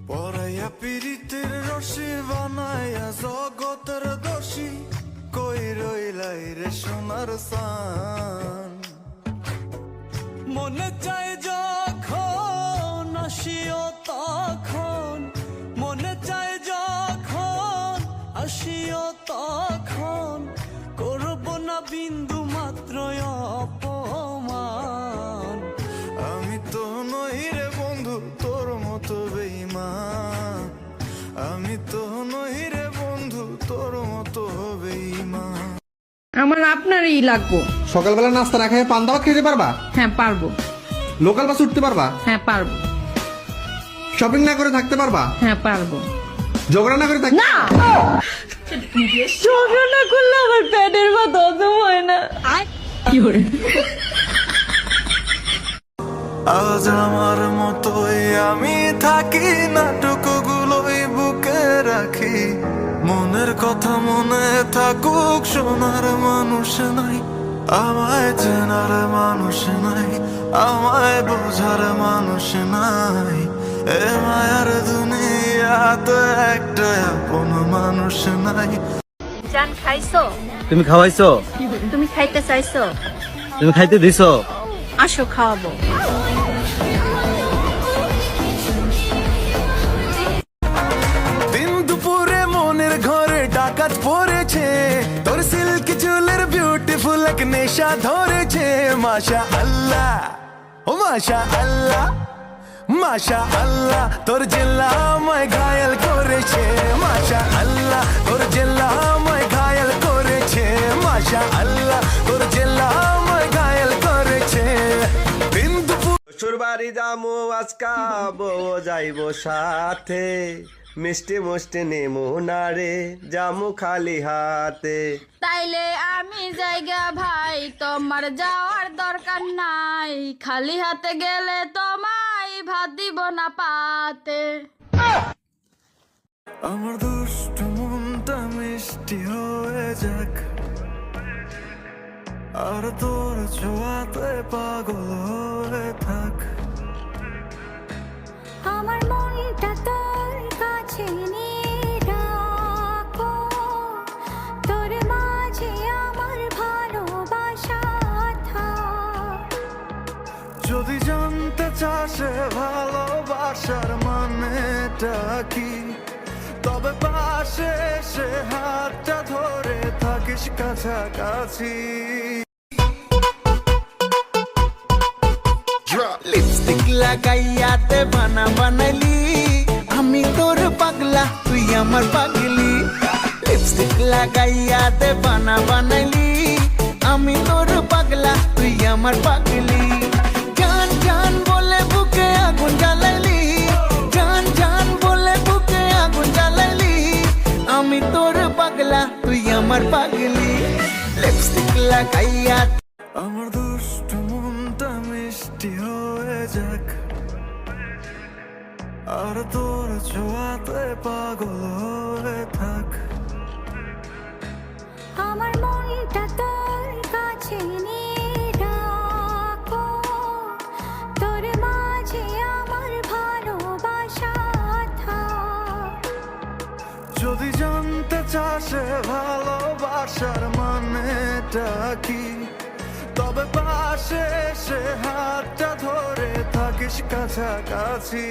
পরাইয়া পীড়িতের রশি বানাইয়া জগতের দোষী কই রইলাই রে সোনার সান। মনে চাই যখন আসিও তখন, মনে চাই যখন আসিও তখন, করব না বিন্দু মাত্র অপমান। আমি তো নই রে বন্ধু তোর মতো বেঈমান, আমি তো নই রে বন্ধু তোর মতো বেঈমান। আমার আপনারই লাগবো। সকালবেলা নাস্তা না খেয়ে পান দাওয়াত খেতে পারবা? হ্যাঁ পারবো। লোকাল বাস উঠতে পারবা? হ্যাঁ পারবো। শপিং না করে থাকতে পারবা? হ্যাঁ পারবো। ঝগড়া না করে থাকতে? না, ঝগড়া না করলে আমার পেটের ভাত হজম হয় না। কি করে? আজ আমার মতোই আমি থাকি, নাটকগুলোই বুকে রাখি। মনের কথা মনে থাকুক, শোনার মানুষ নাই, আমায় চেনার মানুষ নাই, আমায় বোঝার মানুষ নাই। এ মায়ার দুনিয়াতে একটা আপন মানুষ নাই। জান খাইছো? তুমি খাওয়াইছো? তুমি খাইতে চাইছো? তুমি খাইতে দিছো? আসো খাওয়াবো। দিন দুপুরে মনের ঘরে ডাকাত পড়েছে, তোর সিল্ক চুলের বিউটিফুল এক নেশা ধরেছে। মাশা আল্লাহ, ও মাশা আল্লাহ, মাশা আল্লাহ, তোর জেল্লা আমায় ঘায়াল করেছে। মাশা আল্লাহ, তোর জেল্লা আমায় ঘায়াল করেছে। মাশা আল্লাহ, তোর জেল্লা আমায় ঘায়াল করেছে। দিন দুপুর শ্বশুর বাড়ি যামু আজকা, বউ যাইব সাথে, মিষ্টি মুষ্টি নেমু না রে, যামু খালি হাতে। তাইলে আমি জায়গা ভাই, তোমার যাওয়ার দরকার নাই। খালি হাতে গেলে তোমায় ভাত দিব না পাতে। আমার দুষ্ট মনটা মিষ্টি হয়ে যাক, আর তোর ছোঁয়াতে পাগল হয়ে থাক। আমার মনটা তোর কাছে নিয়ে রাখো, তোর মাঝে আমার ভালোবাসা থাক। যদি জানতে চাস ভালোবাসার মানেটা কি, তবে পাশে এসে হাতটা ধরে থাকিস কাছাকাছি। লিপস্টিক লাগাইয়াতে বানা বানাইলি, আমি তোর পাগলা তুই আমার পাগলি। লিপস্টিক লাগাইয়াতে বানা বানাইলি, আমি তোর পাগলা তুই আমার পাগলি। জান জান বলে বুকে আগুন জ্বালাইলি, জান জান বলে বুকে আগুন জ্বালাইলি, আমি তোর পাগলা তুই আমার পাগলি। লিপস্টিক লাগাইয়া আমার দুষ্ট মনটা মিষ্টি হয়ে যাক, আর তোর ছোঁয়াতে পাগল হয়ে থাক। আমার মনটা তোর কাছে নিয়ে রাখো, তোর মাঝে আমার ভালোবাসা থাক। যদি জানতে চাস ভালোবাসার মানেটা কি, তবে পাশে এসে হাতটা ধরে থাকিস কাছাকাছি।